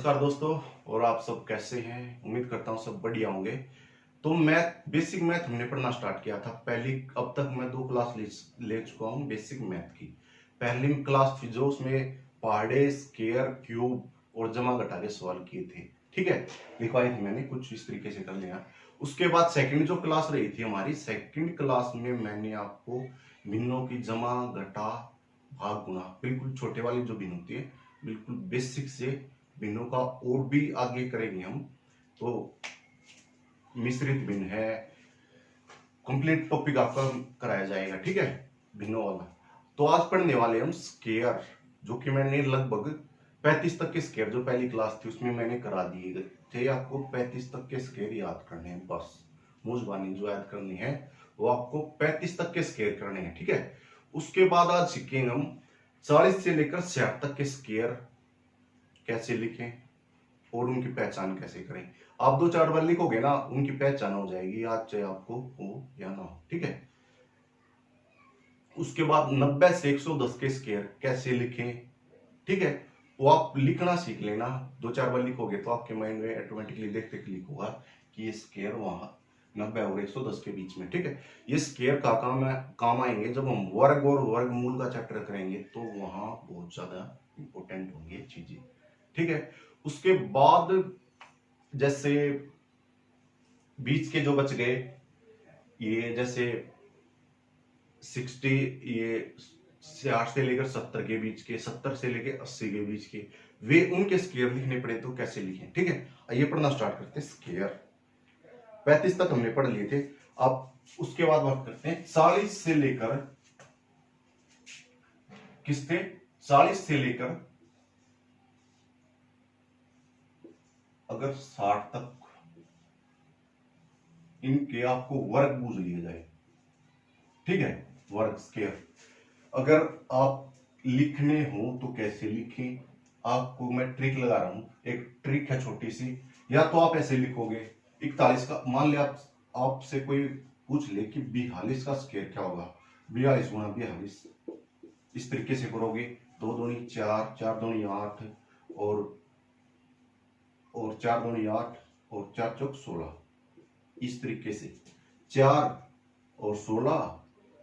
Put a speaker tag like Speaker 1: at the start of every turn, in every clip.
Speaker 1: नमस्कार दोस्तों। और आप सब कैसे हैं? उम्मीद करता हूँ सब बढ़िया होंगे। तो मैथ, बेसिक मैथ हमने पढ़ना स्टार्ट किया था पहली। अब तक मैं 2 क्लास ले चुका हूँ बेसिक मैथ की। पहली क्लास थी जो उसमें पहाड़े, स्क्वायर, क्यूब और जमा घटा के सवाल किए थे। ठीक है, लिखवाई थी मैंने, कुछ इस तरीके से कर लिया। उसके बाद सेकंड जो क्लास रही थी हमारी, सेकंड क्लास में मैंने आपको भिन्नों की जमा, घटा, भाग, गुणा, बिल्कुल छोटे वाली जो भिन्न होती है, बिल्कुल बेसिक से भिन्नों का और भी आगे करेंगे हम। तो मिश्रित भिन्न है, कंप्लीट टॉपिक आपका कराया जाएगा। ठीक है, भिन्नों वाला। तो आज पढ़ने वाले हम स्क्वायर, जो कि मैंने लगभग 35 तक के स्क्वायर जो पहली क्लास थी उसमें मैंने करा दिए थे। आपको 35 तक के स्क्वायर याद करने हैं, बस मूजबानी जो याद करनी है वो आपको 35 तक के स्क्वायर करने हैं। ठीक है, उसके बाद आज सीखेंगे हम 40 से लेकर 60 तक के स्क्वायर कैसे लिखें और उनकी पहचान कैसे करें। आप 2-4 बार लिखोगे ना, उनकी पहचान हो जाएगी, आज चाहे आपको हो या ना हो। ठीक है, उसके बाद 90 से 110 के स्क्वायर कैसे लिखें। ठीक है, वो आप लिखना सीख लेना। 2-4 बार लिखोगे तो आपके माइंड में ऑटोमेटिकली देखते क्लिक होगा कि ये स्क्वायर वहां 90 और 110 के बीच में। ठीक है, ये स्क्वायर का काम आएंगे जब हम वर्ग और वर्गमूल का चैप्टर करेंगे, तो वहां बहुत ज्यादा इंपॉर्टेंट होंगे चीजें। ठीक है, उसके बाद जैसे बीच के जो बच गए, ये जैसे 60, ये 60 से लेकर 70 के बीच के, 70 से लेकर 80 के बीच के, वे उनके स्क्वायर लिखने पड़े तो कैसे लिखें। ठीक है, आइए पढ़ना स्टार्ट करते हैं। स्क्वायर 35 तक हमने पढ़ लिए थे। अब उसके बाद बात करते हैं 40 से लेकर, किसके, 40 से लेकर अगर 60 तक इनके आपको वर्ग बूझ लिए जाए। ठीक है, वर्ग स्क्वायर अगर आप लिखने हो तो कैसे लिखें, आपको मैं ट्रिक लगा रहा हूं। एक ट्रिक है छोटी सी। या तो आप ऐसे लिखोगे 41 का, मान लिया आपसे कोई पूछ ले कि 42 का स्क्वायर क्या होगा, 42 गुणा 42, इस तरीके से करोगे। 2 दूनी 4, 4 दूनी 8 और 4 दूनी 8 और 4 चौक 16, इस तरीके से 4 और 16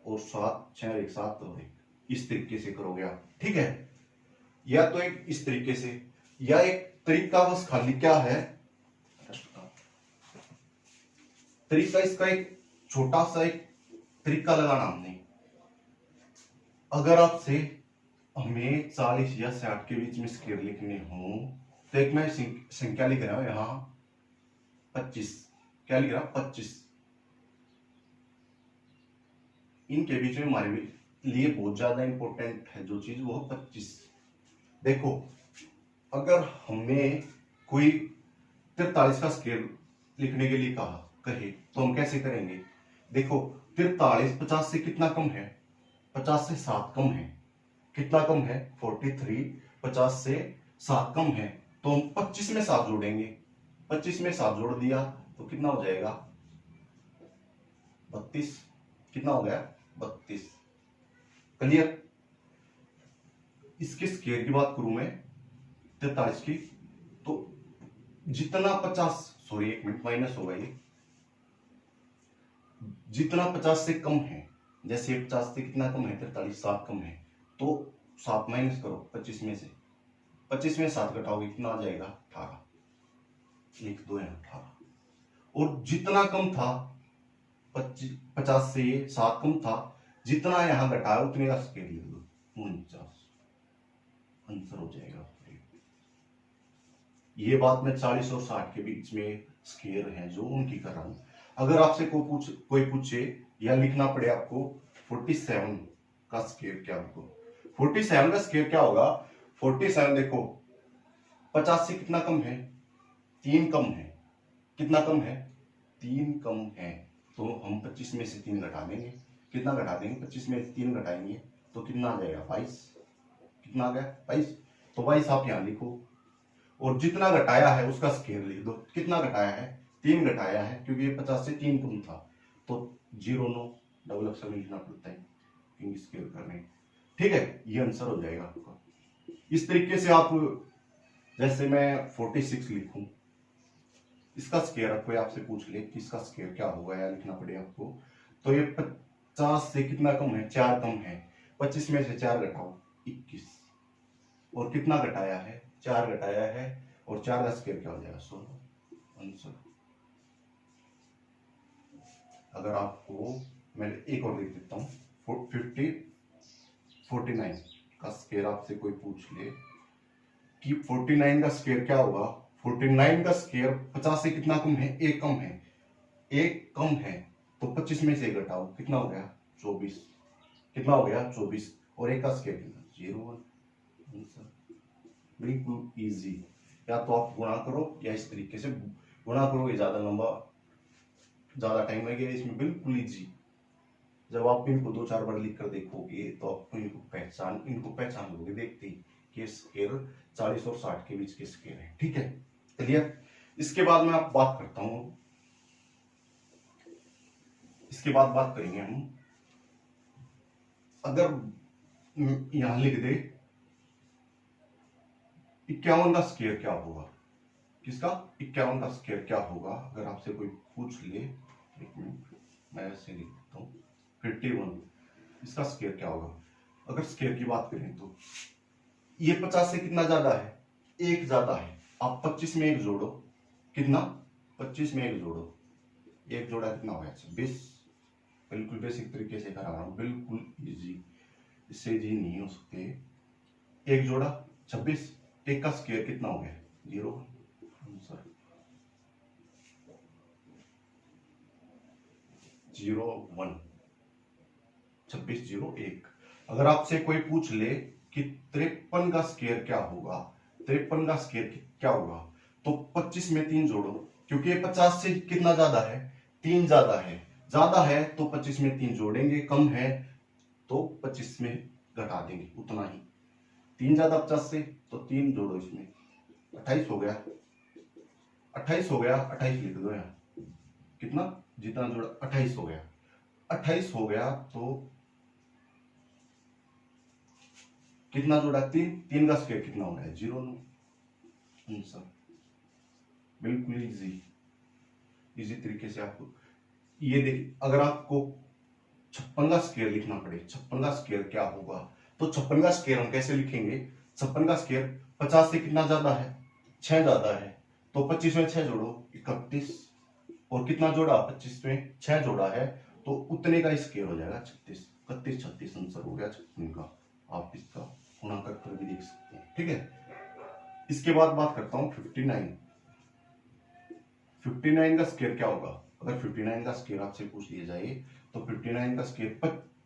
Speaker 1: और 7, 6 एक 7 और 1, इस तरीके से करोगे आप। ठीक है, या तो एक इस तरीके से, या एक तरीका बस खाली क्या है, तरीका इसका एक छोटा सा एक तरीका लगाना हमने। अगर आपसे हमें 40 या 60 के बीच में स्क्वायर लिखने हो, तो एक मैं संख्या लिख रहा हूं यहां 25, क्या लिख रहा हूं 25, इनके बीच में हमारे लिए बहुत ज्यादा इंपॉर्टेंट है जो चीज, वो 25। देखो, अगर हमें कोई 43 का स्क्वायर लिखने के लिए कहे तो हम कैसे करेंगे। देखो, 43 50 से कितना कम है, 50 से 7 कम है। कितना कम है, 43, 50 से 7 कम है, तो हम 25 में 7 जोड़ेंगे। 25 में 7 जोड़ दिया तो कितना हो जाएगा, 32। कितना हो गया, 32। क्लियर। इसके स्क्वायर की बात करूं मैं 43 की, तो जितना 50, सॉरी 1 मिनट, माइनस होगा ये, जितना 50 से कम है, जैसे 50 से कितना कम है, 43, 7 कम है, तो 7 माइनस करो 25 में से, 25 में 7 घटाओगे कितना आ जाएगा, 18। 1 2 है 18। और जितना कम था 50 से 7 कम था, जितना यहां घटाया उतने का स्क्वायर लिख दो, 49, आंसर हो जाएगा। ये बात मैं 40 और 60 के बीच में स्क्वायर है जो उनकी कर रहा हूं। अगर आपसे कोई पूछे या लिखना पड़े आपको 47 का स्क्वायर क्या होगा, 47 का स्क्वायर क्या होगा, 47 देखो 50 से कितना कम है, 3 कम है। कितना कम है, 3 कम है, तो हम 25 में से 3 घटा देंगे। कितना घटा देंगे, 25 में से 3 घटाएंगे तो कितना आ जाएगा, 22। कितना आ गया, 22। तो 22 आप यहां लिखो, और जितना घटाया है उसका स्क्वायर लिख दो। कितना घटाया है, 3 घटाया है, क्योंकि ये 50 से 3 कम था, तो 0 डबल अक्षर में लिखना पड़ता है क्योंकि स्क्वायर कर रहे हैं। ठीक है, ये आंसर हो जाएगा आपका। इस तरीके से आप जैसे मैं 46 लिखूं, इसका स्क्वायर कोई आपसे पूछ ले कि इसका स्क्वायर क्या होगा या लिखना पड़े आपको, तो ये 50 से कितना कम है, 4 कम है। 25 में से 4 घटाओ 21, और कितना घटाया है, 4 घटाया है, और 4 का स्क्वायर क्या हो जाएगा, 16 आंसर। अगर आपको मैं एक और लिख देता हूँ, 49 का स्क्वायर आपसे कोई पूछ ले कि 49 का स्क्वायर क्या होगा, 49 का स्क्वायर 50 से कितना कम है, एक कम है, एक कम है, तो 25 में से घटाओ कितना हो गया, 24, कितना हो गया 24, और एक का स्क्वायर कितना, 0 आंसर। बिल्कुल इजी। या तो आप गुणा करो या इस तरीके से गुणा करो, ये ज्यादा लंबा, ज्यादा टाइम लगेगा इसमें, बिल्कुल इजी। जब आप इनको 2-4 बार लिख कर देखोगे तो आपको इनको पहचान लोगे देखते ही कि स्केयर 40 और 60 के बीच के स्केयर है। ठीक है, क्लियर। इसके बाद मैं आप बात करता हूं, इसके बाद बात करेंगे हम, अगर यहां लिख दे 51 का स्केयर क्या होगा, किसका, 51 का स्केयर क्या होगा, अगर आपसे कोई पूछ ले, एक मिनट मैं ऐसे लिख देता हूँ, 51 इसका स्केयर क्या होगा। अगर स्केयर की बात करें तो ये 50 से कितना ज्यादा है, एक ज्यादा है, आप 25 में एक जोड़ो, कितना, 25 में एक जोड़ो, एक जोड़ा कितना होगा, 26। बिल्कुल बेसिक तरीके से करा रहा हूं, बिल्कुल इजी, इससे इजी नहीं हो सकते। एक जोड़ा 26, एक का स्क्वायर कितना हो गया, 0 आंसर, 0 1, 26 0 1। अगर आपसे कोई पूछ ले कि 53 का स्क्वायर क्या होगा, 53 का स्क्वायर क्या होगा, तो 25 में 3 जोड़ो, क्योंकि ये 50 से कितना ज्यादा है, 3 ज्यादा है तो 25 में 3 जोड़ेंगे, कम है तो 25 में घटा देंगे, उतना ही। 3 ज्यादा 50 से, तो 3 जोड़ो इसमें, 28 हो गया, 28 हो गया, 28 लिख दो यहाँ, कितना, जितना जोड़ा 28 हो गया, 28 हो गया, तो कितना जोड़ा, 3, 3 का स्क्वायर कितना हो गया, 0 आंसर। बिल्कुल इजी, इजी तरीके से आपको ये देखिए, अगर आपको 56 का स्क्वायर लिखना पड़े, 56 का स्क्वायर क्या होगा, तो 56 का स्क्वायर हम कैसे लिखेंगे, 56 का स्क्वायर 50 से कितना ज्यादा है, 6 ज्यादा है, तो 25 में 6 जोड़ो 31, और कितना जोड़ा, 25 में 6 जोड़ा है, तो उतने का स्क्वायर हो जाएगा 36, 31 36 आंसर हो गया 56 का। आप इसका गुणा कर भी देख सकते हैं। ठीक है, इसके बाद बात करता हूं 59। 59 का स्क्वायर क्या होगा, अगर 59 का स्क्वायर आपसे पूछ लिया जाए, तो 59 का स्क्वायर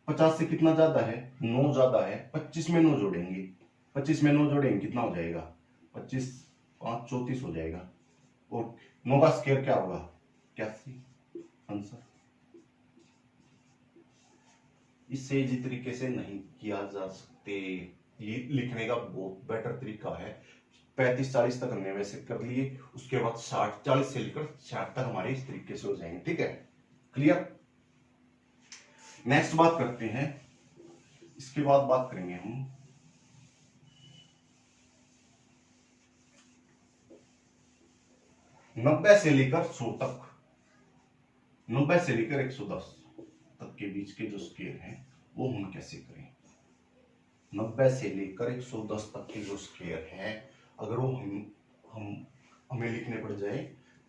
Speaker 1: 50 से कितना ज्यादा है, 9 ज्यादा है, 25 में 9 जोड़ेंगे, 25 में 9 जोड़ेंगे कितना हो जाएगा, 25 5 34 हो जाएगा, और 9 का स्क्वायर क्या होगा, 81 आंसर। इससे इजी तरीके से नहीं किया जा सकते, ये लिखने का बहुत बेटर तरीका है। 35-40 तक हमने वैसे कर लिए, उसके बाद 40 से लेकर 60 तक हमारे इस तरीके से हो जाएंगे। ठीक है, क्लियर। नेक्स्ट बात करते हैं, इसके बाद बात करेंगे हम 90 से लेकर 100 तक, 90 से लेकर 110 तक के बीच के जो स्क्वायर हैं वो हम कैसे करें। 90 से लेकर 110 तक के जो स्क्वायर हैं, अगर वो हम हमें लिखने पड़ जाए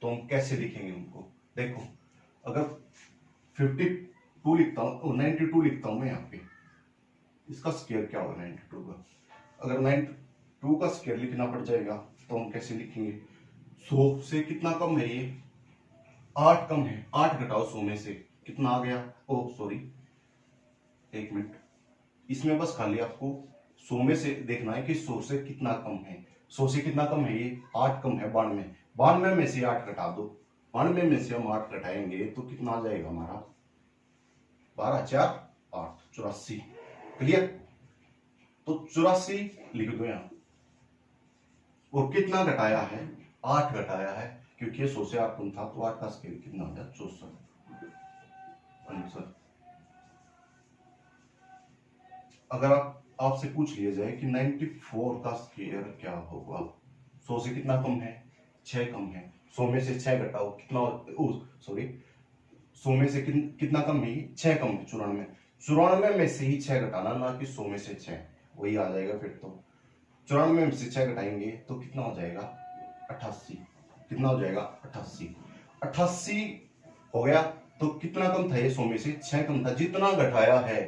Speaker 1: तो हम कैसे लिखेंगे उनको। देखो, अगर 52 लिखता हूँ, 92 लिखता हूँ मैं यहाँ पे, इसका स्क्वायर क्या होगा 92 का, अगर 92 का स्क्वायर लिखना पड़ जाएगा तो हम कैसे लिखेंगे, 100 से कितना कम है ये, 8 कम है, 8 घटाओ 100 में से कितना आ गया, ओ सॉरी एक मिनट, इसमें बस खाली आपको 100 में से देखना है कि 100 से कितना कम है, 100 से कितना कम है, ये 8 कम है 92, 92 में से 8 घटा दो, 92 में से हम 8 घटाएंगे तो कितना आ जाएगा हमारा, 12 4 8 84। क्लियर, तो 84 लिख दो यहाँ, और कितना घटाया है, 8 घटाया है, क्योंकि 100 से 8 कम था, तो 8 का स्क्वायर कितना हो गया, 64 आंसर। अगर आपसे पूछ लिया जाए कि 94 का स्क्वायर क्या होगा, 100 से कितना कम है, 6 कम है। 100 में से 6 घटाओ कितना, सॉरी 100 में से कितना कम है, 6 कम है 94। 94 में से ही 6 घटाना, ना कि 100 में से 6, वही आ जाएगा फिर तो। 94 में से 6 घटाएंगे तो कितना हो जाएगा, 88। कितना हो जाएगा, 88। 88 हो गया। तो कितना कम था ये, 100 में से 6 कम था, जितना घटाया है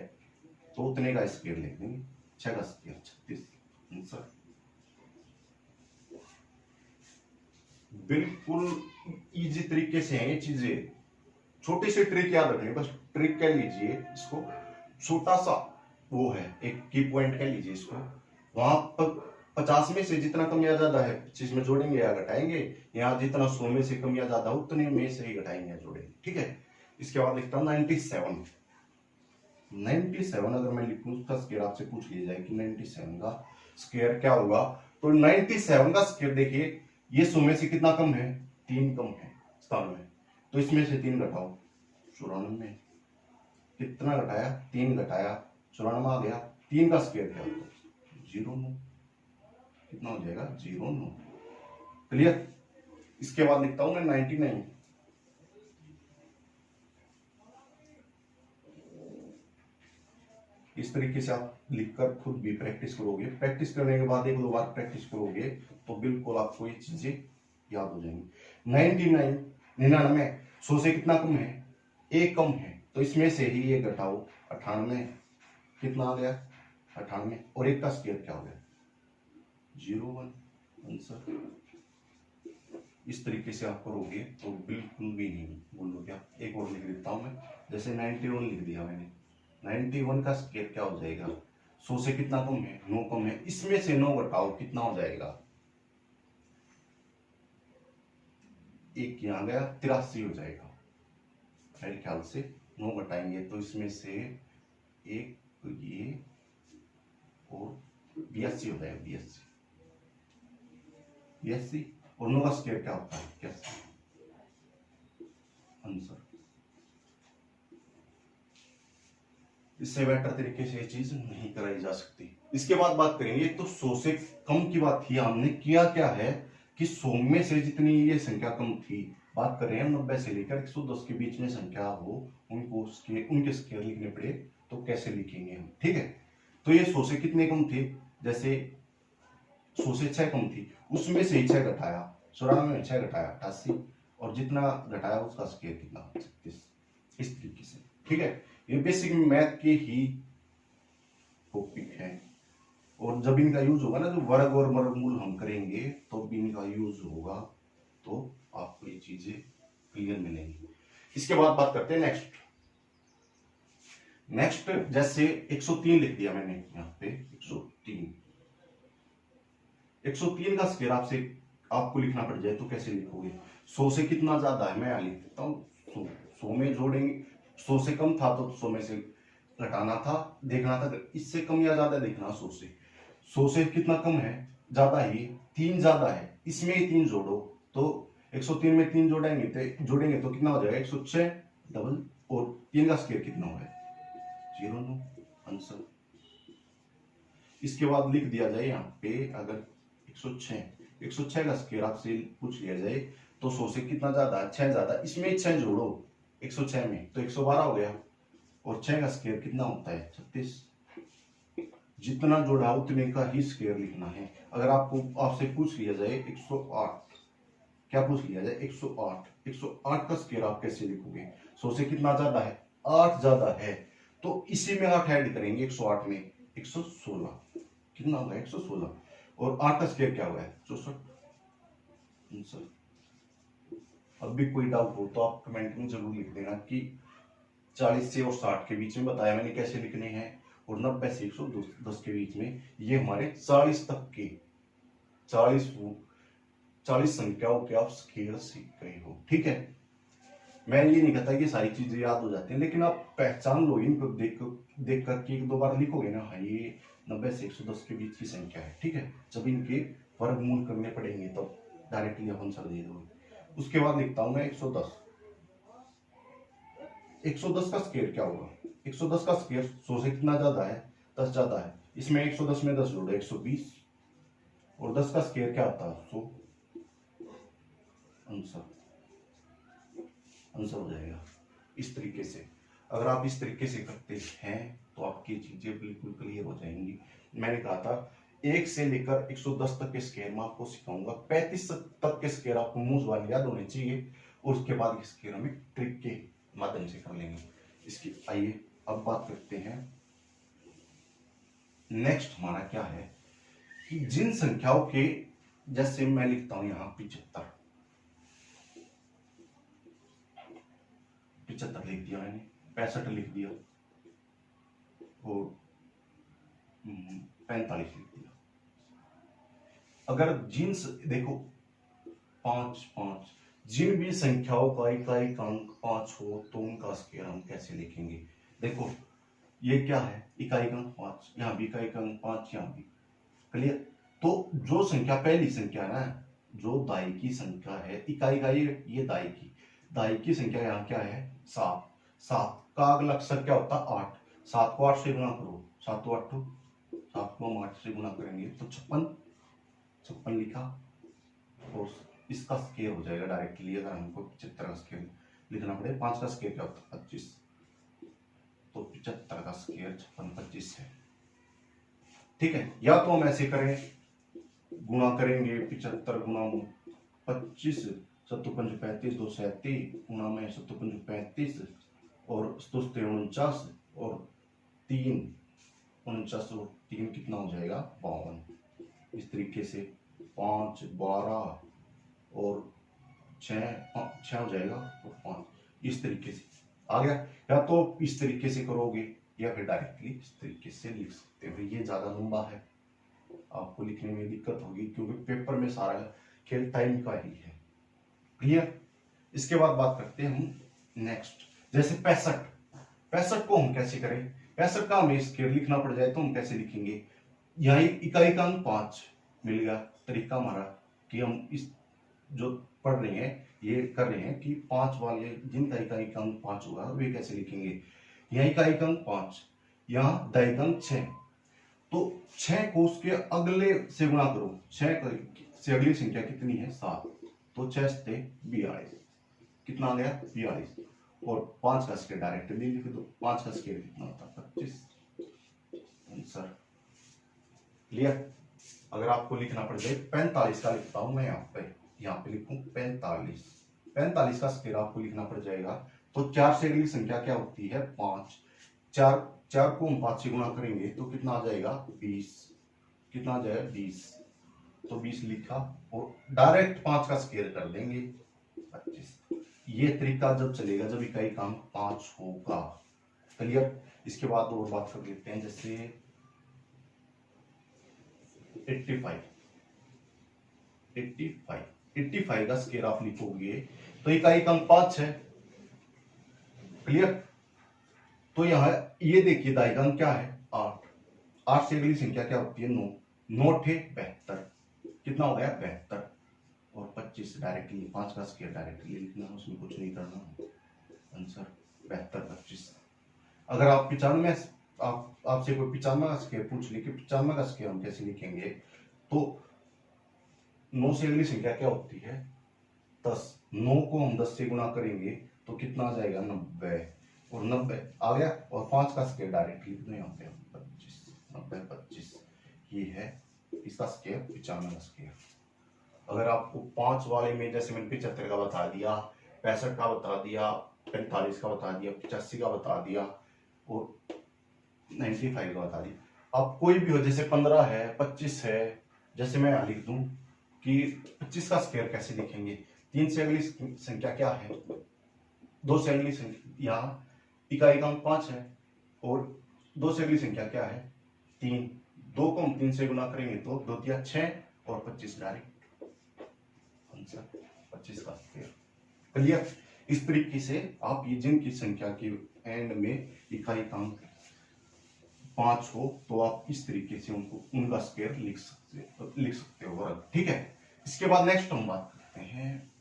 Speaker 1: तो उतने का स्क्वायर लिख देंगे, 6 का स्क्वायर 36 आंसर। बिल्कुल इजी तरीके से है ये चीजें, छोटी सी ट्रिक याद रखनी, बस ट्रिक कह लीजिए इसको, छोटा सा वो है, एक की पॉइंट कह लीजिए इसको। वहां पर 50 में से जितना कम या ज्यादा है 25 में जोड़ेंगे या घटाएंगे, यहाँ जितना 100 में से कम या ज्यादा उतने में से ही घटाएंगे या जोड़ेंगे, ठीक है। इसके बाद लिखता हूँ 97। 97 अगर मैं लिखूं उसका स्क्वायर आपसे पूछ लिया जाए कि 97 का स्क्वायर क्या होगा, तो 97 का स्क्वायर देखिए, ये 100 में से कितना कम है, 3 कम है 97, तो इसमें से 3 घटाओ 94। कितना घटाया, 3 घटाया 94 आ गया। 3 का स्क्वायर क्या होता है, 09। कितना हो जाएगा, 09। क्लियर। इसके बाद लिखता हूं मैं 99। इस तरीके से आप लिखकर खुद भी प्रैक्टिस करोगे, प्रैक्टिस करने के बाद 1-2 बार प्रैक्टिस करोगे तो बिल्कुल आपको ये चीजें याद हो जाएंगी। 99 100 से कितना कम है, 1 कम है, तो इसमें से ही ये घटाओ 98। कितना आ गया, 98, और 1 का स्क्वायर क्या हो गया, 01 आंसर। इस तरीके से आप करोगे तो बिल्कुल भी नहीं भूलोगे आप। एक और लिख देता हूं मैं, जैसे 91 लिख दिया मैंने, 91 का स्क्वायर क्या हो जाएगा, 100 से कितना कम है, 9 कम है, इसमें से 9 घटाओ कितना हो जाएगा, 1 यहाँ गया 83 हो जाएगा मेरे ख्याल से। 9 घटाएंगे तो इसमें से 1 ये और 82 हो जाएगा, 82 और 9 का स्क्वायर क्या होता है, 81 आंसर। इससे बेटर तरीके से ये चीज नहीं कराई जा सकती। इसके बाद बात करेंगे, तो 100 से कम की बात थी, हमने किया क्या है कि 100 में से जितनी ये संख्या कम थी, बात कर रहे हैं 90 से लेकर 110 के बीच में संख्या हो, उनको उनके स्क्वायर लिखने पड़े तो कैसे लिखेंगे हम, ठीक है। तो ये 100 से कितने कम थे, जैसे 100 से 6 कम थी, उसमें से ही 6 घटाया, 94 में 6 घटाया 88, और जितना घटाया उसका स्क्वायर कितना, 36। इस तरीके से, ठीक है। ये बेसिक मैथ के ही टॉपिक है, और जब इनका यूज होगा ना, जो वर्ग और वर्गमूल हम करेंगे तो भी इनका यूज होगा, तो आपको ये चीजें क्लियर मिलेंगी। इसके बाद बात करते हैं नेक्स्ट, जैसे 103 लिख दिया मैंने यहाँ पे, 103 का स्क्वायर आपको लिखना पड़ जाए तो कैसे लिखोगे, 100 से कितना ज्यादा है, मैं यहाँ लिख देता हूँ 100 में जोड़ेंगे, 100 से कम था तो 100 में से घटाना था, देखना था इससे कम या ज्यादा देखना। 100 से कितना कम है, ज्यादा ही, 3 ज्यादा है, इसमें ही 3 जोड़ो, तो 103 में 3 जोड़ेंगे तो कितना हो जाएगा, 106 डबल, और 3 का स्क्वायर कितना हो है, 09 आंसर। इसके बाद लिख दिया जाए यहाँ पे, अगर 106 का स्क्वायर आपसे पूछ लिया जाए तो 100 से कितना ज्यादा, 6 ज्यादा, इसमें 6 जोड़ो 106 में तो 112 हो गया, और 6 का स्क्वायर कितना होता है, 36। जितना जोड़ा उतने का ही स्क्वायर लिखना है। अगर आपसे पूछ लिया जाए 108, क्या पूछ लिया जाए, 108 का स्क्वायर आप कैसे लिखोगे, 100 से कितना ज्यादा है, 8 ज्यादा है, तो इसी में 8 ऐड करेंगे, 108 में 116, कितना होगा 116, और 8 का स्क्वायर क्या हुआ है, 64 आंसर। अब भी कोई डाउट हो तो आप कमेंट में जरूर लिख देना कि 40 से और 60 के बीच में बताया मैंने कैसे लिखने हैं, और 90 से 110 के बीच में, ये हमारे 40 तक के 40 संख्याओं के आप स्क्वायर सीख गए हो, ठीक है। मैं ये नहीं कहता कि सारी चीजें याद हो जाती हैं, लेकिन आप पहचान लो, इनको देख करके 1-2 बार लिखोगे ना, हाँ ये 90 से 110 के बीच की संख्या है, ठीक है। जब इनके वर्गमूल करने पड़ेंगे तब डायरेक्टली आप आंसर दे दोगे। उसके बाद लिखता हूं मैं 110 का स्क्वायर क्या होगा, 110 का स्क्वायर 100 से कितना ज्यादा है, 10 ज्यादा है, इसमें 110 में 10 जोड़ो 120, और 10 का स्क्वायर क्या होता है 100। आंसर हो जाएगा इस तरीके से। अगर आप इस तरीके से करते हैं तो आपकी चीजें बिल्कुल क्लियर हो जाएंगी। मैंने कहा था 1 से लेकर 110 तक के स्क्वायर मैं आपको सिखाऊंगा। 35 तक के स्क्वायर आपको मुंह जुबान याद होने चाहिए, और उसके बाद के स्क्वायर हम ट्रिक के माध्यम से कर लेंगे इसकी। आइए अब बात करते हैं नेक्स्ट हमारा क्या है कि जिन संख्याओं के, जैसे मैं लिखता हूं यहां 75 लिख दिया मैंने, 65 लिख दिया और 45 लिख दिया। अगर जिन देखो 5 5 जिन भी संख्याओं का इकाई अंक 5 हो तो उनका स्क्वायर हम कैसे लिखेंगे। देखो ये क्या है, इकाई अंक 5, यहाँ भी इकाई अंक 5, यहाँ भी। क्लियर। तो जो संख्या पहली संख्या ना, जो दाई की संख्या है, इकाई का ये दाई की संख्या यहाँ क्या है 7। 7 का अगला अक्षर क्या होता है 8। 7 को 8 से गुणा करो, 7 को 8 से गुणा करेंगे तो 56 लिखा, और इसका स्क्वायर हो जाएगा डायरेक्टली। अगर हमको 75 का स्क्वायर लिखना पड़े, 5 का स्क्वायर क्या होता है 25, तो 75 का स्क्वायर 56 है। ठीक है, या तो हम ऐसे करें, गुणा करेंगे 75 गुणा 25, 7 5 35, 2 37 गुणा में 7 5 35 और 2 49 और 3 49 और 3 कितना हो जाएगा 52। इस तरीके से 5 12 और 6 हो जाएगा और 5, इस तरीके से आ गया। या तो इस तरीके से करोगे या फिर डायरेक्टली इस तरीके से लिख सकते हो। ये ज्यादा लंबा है, आपको लिखने में दिक्कत होगी क्योंकि पेपर में सारा खेल टाइम का ही है। क्लियर। इसके बाद बात करते हैं हम नेक्स्ट, जैसे 65 को हम कैसे करें। 65 का हमें स्क्वायर लिखना पड़ जाए तो हम कैसे लिखेंगे। यहाँ इकाई का अंक 5 मिल गया। तरीका हमारा कि हम इस जो पढ़ रहे हैं, ये कर रहे हैं कि 5 वाले जिनका इकाई का अंक 5 होगा वे कैसे लिखेंगे। यहाँ इकाई का अंक 5, यहाँ दाई का अंक 6, तो 6 को उसके अगले से गुणा करो। 6 से अगली संख्या कितनी है 7, तो 6 से 42 कितना आ गया 42, और 5 का स्क्वायर डायरेक्टली लिख दो। 5 का स्क्वायर कितना होता है 25। Answer clear. अगर आपको लिखना पड़ जाए 45 का लिखता हूं मैं यहाँ पे लिखूं 45 का स्क्वायर आपको लिखना पड़ जाएगा। तो 4 से अगली संख्या क्या होती है 5। 4 को हम 5 से गुणा करेंगे तो कितना आ जाएगा 20, कितना आ जाएगा 20, तो 20 लिखा और डायरेक्ट 5 का स्क्वायर कर देंगे 25। ये तरीका जब चलेगा जब इकाई का अंक 5 होगा। क्लियर। इसके बाद और बात कर लेते हैं, जैसे 85 का स्क्वायर आप लिखोगे तो इकाई का अंक 5 है। क्लियर। तो यहाँ ये देखिए दाई का अंक क्या है 8। 8 से अगली संख्या क्या होती है 9। 9 थे 72, कितना हो गया 72, और 25 डायरेक्टली 5 का स्क्वायर डायरेक्टली लिखना है, उसमें कुछ नहीं करना। आंसर 72 25। अगर आप 95 आपसे कोई 95 का स्क्वायर पूछ ले कि 95 का स्क्वायर हम कैसे लिखेंगे, तो 9 से अगली संख्या क्या होती है 10। 9 को हम 10 से गुणा करेंगे तो कितना आ जाएगा 90, और 90 आ गया, और 5 का स्क्वायर डायरेक्टली कितने यहाँ पे 25, 90 25, ये है इसका स्क्वायर 95 का स्क्वायर। अगर आपको 5 वाले में जैसे मैंने 75 का बता दिया, 65 का बता दिया, 45 का बता दिया, 85 का बता दिया और 95 का बता दिया। अब कोई भी हो, जैसे 15 है 25 है, जैसे मैं यहाँ लिख दूं कि 25 का स्क्वायर कैसे लिखेंगे। 3 से अगली संख्या क्या है 2 से अगली संख्या, यहाँ इकाई का अंक 5 है और 2 से अगली संख्या क्या है 3। 2 को हम 3 से गुणा करेंगे तो 2 दिया 6 और 25 डायरेक्ट आंसर 25 का स्क्वायर। क्लियर। इस तरीके से आप ये जिनकी संख्या के एंड में इकाई का अंक 5 हो तो आप इस तरीके से उनका स्क्वायर लिख सकते हो। ठीक है। इसके बाद नेक्स्ट हम बात करते हैं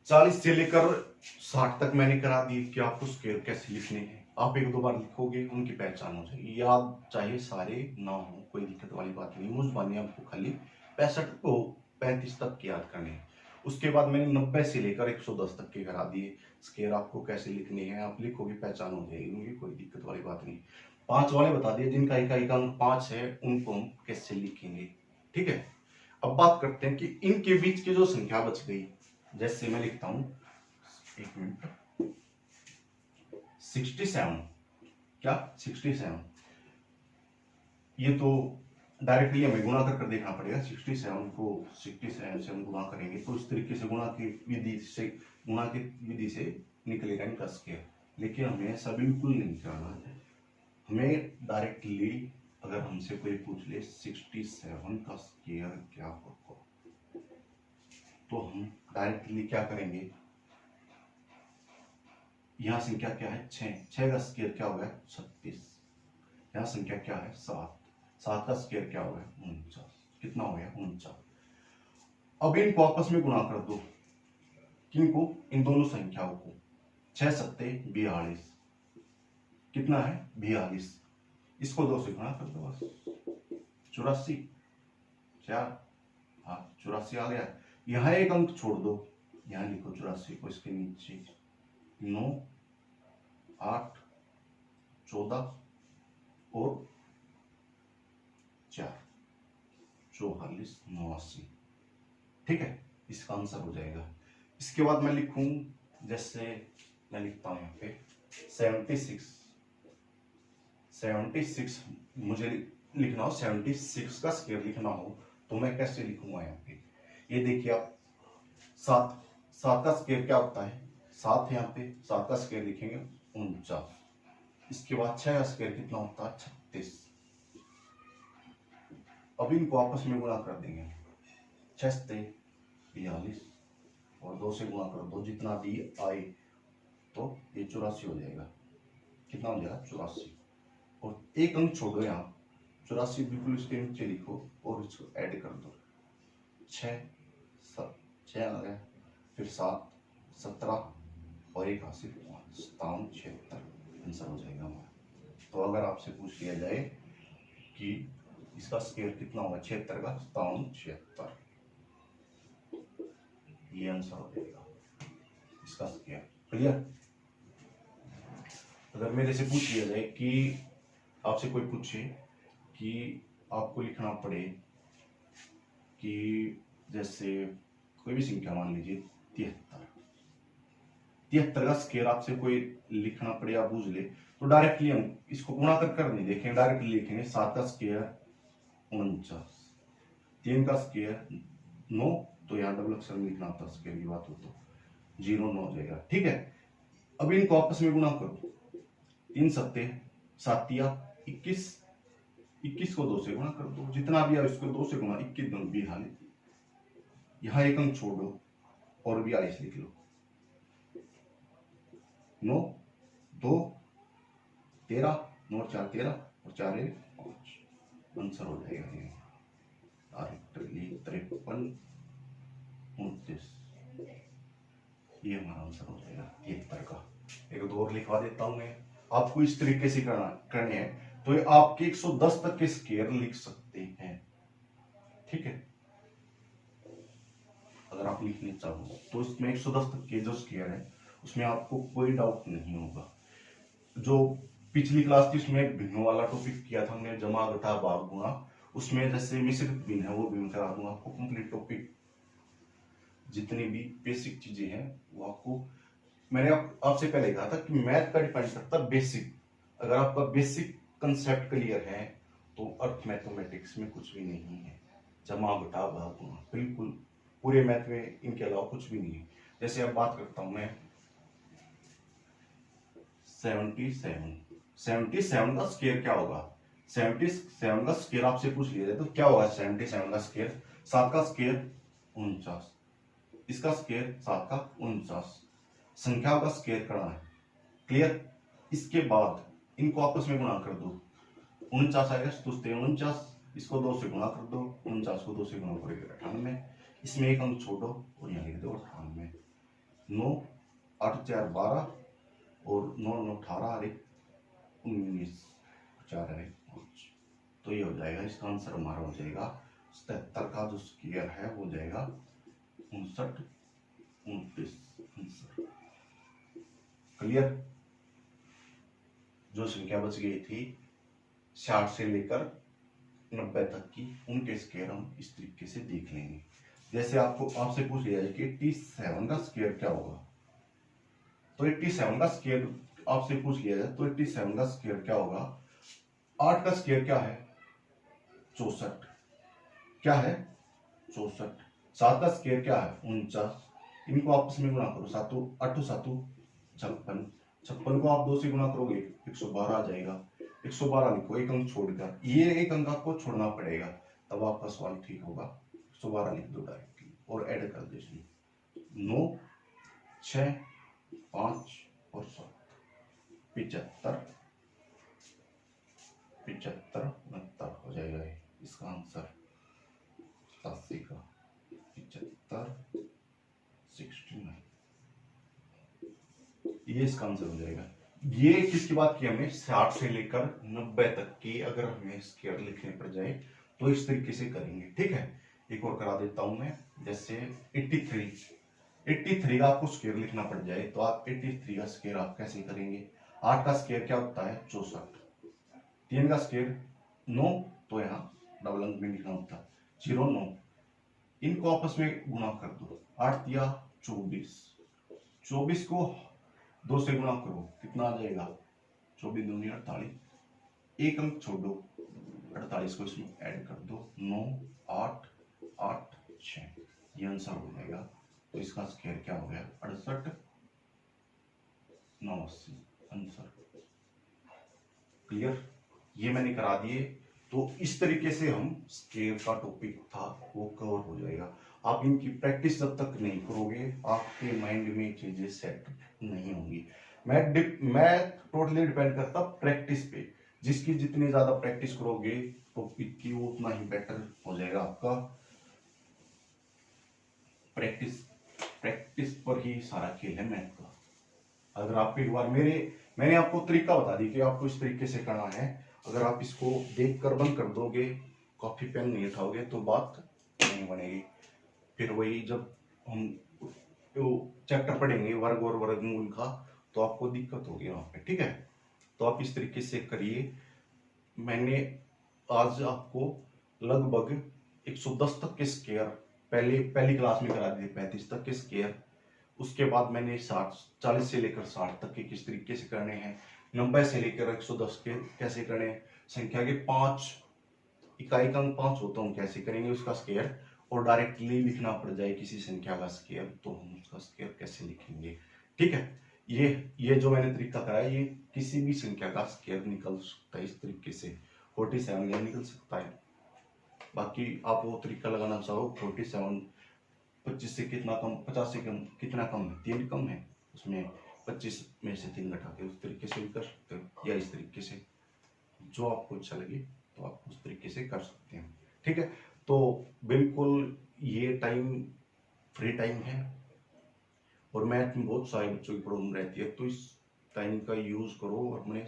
Speaker 1: 40 से लेकर 60 तक मैंने करा दी कि आपको स्क्वायर कैसे लिखने हैं। आप एक दो बार लिखोगे, उनकी पहचान हो जाएगी। याद चाहे सारे ना हो, कोई दिक्कत वाली बात नहीं। मुझबानी आपको खाली 65 को 35 तक की याद करनी है। उसके बाद मैंने 90 से लेकर 110 तक के करा दिए। स्केयर आपको कैसे लिखनी है, आप लिखोगे पहचान हो जाएगी, उनकी कोई दिक्कत वाली बात नहीं। 5 वाले बता दिए, जिनका इकाई का अंक 5 है, उनको हम कैसे लिखेंगे। ठीक है, अब बात करते हैं कि इनके बीच की जो संख्या बच गई, जैसे मैं लिखता हूं, एक मिनट, 67, क्या 67, ये तो डायरेक्टली हमें गुणा कर देखना पड़ेगा। 67 को 67 से हम गुणा करेंगे तो इस तरीके से गुणा की विधि से निकलेगा इनका स्केयर। लेकिन हमें ऐसा बिल्कुल नहीं करना है। हमें डायरेक्टली, अगर हमसे कोई पूछ ले 67 का स्केयर क्या होगा, तो हम डायरेक्टली क्या करेंगे, यहाँ संख्या क्या है 6 का स्केयर क्या होगा 36, यहाँ संख्या क्या है 7 का स्केयर क्या होगा 49, कितना हो गया 49। अब इनको आपस में गुणा कर दो, किनको, इन दोनों संख्याओं को, 6 सत्ते 42, कितना है 42, इसको 2 से गुणा कर दो बस, 84, 4, हाँ 84 आ गया। यहाँ एक अंक छोड़ दो, यहाँ लिखो 84 को, इसके नीचे 9, 8, 14 और 4, 44, 89। ठीक है, इसका आंसर हो जाएगा। इसके बाद मैं लिखूं, जैसे मैं लिखता हूं यहाँ पे 76 मुझे लिखना हो, 76 का स्केयर लिखना हो तो मैं कैसे लिखूंगा यहाँ पे, ये देखिए आप, 7 का स्केयर क्या होता है 7, यहाँ पे 7 का स्केयर लिखेंगे 49। इसके बाद 6 का स्केयर कितना होता है 36। अब इनको आपस में गुणा कर देंगे, 6 से 42 और 2 से गुणा कर दो, जितना भी आए तो ये 84 हो जाएगा। कितना हो जाएगा 84, और एक अंक छोड़ो यहाँ, 84 बिल्कुल इसके नीचे लिखो और इसको ऐड कर दो, 6 आ गया, फिर 7, 17 और एक हासिल 57, 76 आंसर हो जाएगा हमारा। तो अगर आपसे पूछ लिया जाए कि इसका स्केयर कितना होगा 76 का, 57, 76, ये आंसर हो जाएगा इसका स्केयर। क्लियर। अगर मेरे से पूछ लिया जाए कि आपसे कोई पूछे कि आपको लिखना पड़े कि जैसे कोई भी संख्या मान लीजिए 73 का स्केयर आपसे कोई लिखना पड़े या बूझ ले, तो डायरेक्टली हम इसको गुणा कर नहीं देखेंगे, डायरेक्टली लिखेंगे 7 का स्केयर 49, 3 का स्केयर 9, तो यहाँ डबल अक्षर में लिखना होता स्केयर की बात हो तो 0, 9 हो जाएगा। ठीक है, अब इनको आपस में गुणा करो, 3 सत्ते 7 21, 21 को 2 से गुणा कर दो, जितना भी है उसको 2 से गुणा, 21 दूनी 42, यहाँ एक अंक छोड़ दो और 42 लिख लो, 9, 2, 13, 9 और 4 13 और 4 1 5, आंसर हो जाएगा ये 53, 29, ये हमारा आंसर हो जाएगा 73 का। एक दो और लिखवा देता हूं मैं, आपको इस तरीके से करने हैं तो ये आपके 110 तक के स्केयर लिख सकते हैं। ठीक है, अगर आप लिखने चाहो तो इसमें 110 तक के जो स्केयर है उसमें आपको कोई डाउट नहीं होगा। जो पिछली क्लास थी उसमें भिन्नों वाला टॉपिक किया था हमने, जमा घटा भाग गुणा, उसमें जैसे मिश्रित भिन्न है वो भिन्न करा दूंगा आपको। कंप्लीट टॉपिक जितनी भी बेसिक चीजें हैं वो आपको, मैंने आपसे पहले कहा था कि मैथ का डिपेंड करता है बेसिक। अगर आपका बेसिक कंसेप्ट क्लियर है तो अर्थ मैथमेटिक्स में कुछ भी नहीं है, जमा घटा भाग गुणा बिल्कुल पूरे मैथ में इनके अलावा कुछ भी नहीं है। जैसे अब बात करता हूं मैं 77 का स्केयर क्या होगा, 77 का स्केयर आपसे पूछ लिया जाए तो क्या होगा 77 का स्केयर, 7 का स्केयर 49, इसका स्केयर 7 का 49, संख्याओं का स्केयर करना है। क्लियर। इसके बाद इनको आपस में गुणा कर दो, 49 आएगा तो 49, इसको 2 से गुणा कर दो, 49 को 2 से गुणा करेंगे 98, इसमें एक अंक छोड़ो और यहाँ लिख दो 98, 9 8 4 12 और 9 9 18 और 1 19 4 है 5, तो ये हो जाएगा, इसका आंसर हमारा हो जाएगा 77 का जो स्क्वायर है वो जाएगा 59 29 आंसर। क्लियर। जो संख्या बच गई थी 60 से लेकर 90 तक की, उनके स्क्वायर हम इस तरीके से देख लेंगे। जैसे आपसे पूछ लिया जाए कि 87 का स्क्वायर क्या होगा, तो 87 का स्क्वायर आपसे पूछ लिया जाए तो 87 का स्क्वायर क्या होगा। 8 का स्क्वायर क्या है 64, क्या है 64। 7 का स्क्वायर क्या है 49, इनको आपस में गुणा करो, 7 8 7 56, 56 को आप 2 से गुणा करोगे 112 आ जाएगा। 112 लिखो, एक अंक छोड़कर, ये एक अंक आपको छोड़ना पड़ेगा, तब आपका सवाल ठीक होगा। 112 लिख दो डायरेक्टली और ऐड कर दो इसमें 9 6 5 और 7, 75 75 69 हो जाएगा इसका आंसर। 87 का 75 69, ये इसका आंसर हो जाएगा। ये किसकी बात की हमने, 60 से लेकर 90 तक की, अगर हमें स्क्वायर लिखने पर जाए तो इस तरीके से करेंगे। ठीक है, एक और करा देता हूं मैं। जैसे 83 का आपको स्क्वायर लिखना पड़ जाए तो आप 83 का स्क्वायर आप कैसे करेंगे। 8 का स्क्वायर क्या होता है 64, 3 का स्क्वायर 9, तो यहाँ डबल अंक में लिखना होता है 0 9, इनको आपस में गुणा कर दो, 8 या 24, 24 को 2 से गुणा करो, कितना आ जाएगा 24 दूनी 48, एक अंक छोड़ो 48 को इसमें ऐड कर दो 9 8 8 6, ये आंसर हो जाएगा। तो इसका स्क्वायर क्या हो गया 68 89 आंसर। क्लियर, ये मैंने करा दिए। तो इस तरीके से हम स्क्वायर का टॉपिक था वो कवर हो जाएगा। आप इनकी प्रैक्टिस जब तक नहीं करोगे आपके माइंड में चीजें सेट नहीं होंगी। मैं टोटली डिपेंड करता प्रैक्टिस पे, जिसकी जितनी ज्यादा प्रैक्टिस करोगे टॉपिक की वो उतना ही बेटर हो जाएगा आपका। प्रैक्टिस पर ही सारा खेल है मैथ का। अगर आप एक बार मैंने आपको तरीका बता दी कि आपको इस तरीके से करना है, अगर आप इसको देख कर बंद कर दोगे, कॉपी पेन नहीं उठाओगे तो बात नहीं बनेगी। फिर वही जब हम चैप्टर पढ़ेंगे वर्ग और वर्गमूल का, तो आपको दिक्कत होगी वहां पे। ठीक है, तो आप इस तरीके से करिए। मैंने आज आपको लगभग 110 तक के स्क्वायर पहली क्लास में करा दिए, 35 तक के स्क्वायर। उसके बाद मैंने 40 से लेकर 60 तक के किस तरीके से करने हैं, 90 से लेकर 110 के कैसे करने हैं, संख्या के 5 इकाई का अंक 5 होता हूँ कैसे करेंगे उसका स्क्वायर, और डायरेक्टली लिखना पड़ जाए किसी संख्या का स्क्वायर तो हम उसका स्क्वायर कैसे लिखेंगे। ठीक है, ये जो मैंने तरीका कराया ये किसी भी संख्या का स्क्वायर निकल सकता है इस तरीके से। 47 यह निकल सकता है। बाकी आप वो तरीका लगाना चाहो 47 25 से कितना कम, 50 से कम कितना कम है, 3 कम है, उसमें 25 में से 3 घटा के उस तरीके से भी कर सकते हो, या इस तरीके से, जो आपको अच्छा लगे तो आप उस तरीके से कर सकते हैं। ठीक है, तो बिल्कुल ये टाइम फ्री टाइम है और मैथ में बहुत सारे बच्चों की प्रॉब्लम रहती है, तो इस टाइम का यूज करो अपने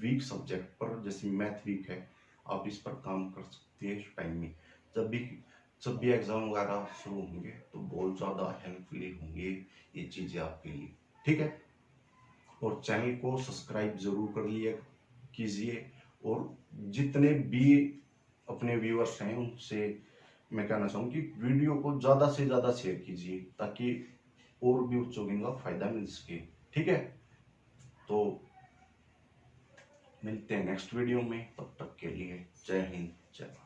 Speaker 1: वीक सब्जेक्ट पर। जैसे मैथ वीक है, आप इस पर काम कर सकते हैं इस टाइम में। जब भी एग्जाम वगैरह शुरू होंगे तो बहुत ज़्यादा हेल्पफुल होंगे ये चीज़ें आपके लिए। ठीक है, और चैनल को सब्सक्राइब जरूर कर लिया कीजिए, और जितने भी अपने व्यूअर्स हैं उनसे मैं कहना चाहूँ कि वीडियो को ज़्यादा से ज़्यादा शेयर कीजिए ताकि और भी बच्चों को फायदा मिल सके। ठीक है, तो मिलते हैं नेक्स्ट वीडियो में, तब तक के लिए जय हिंद जय भारत।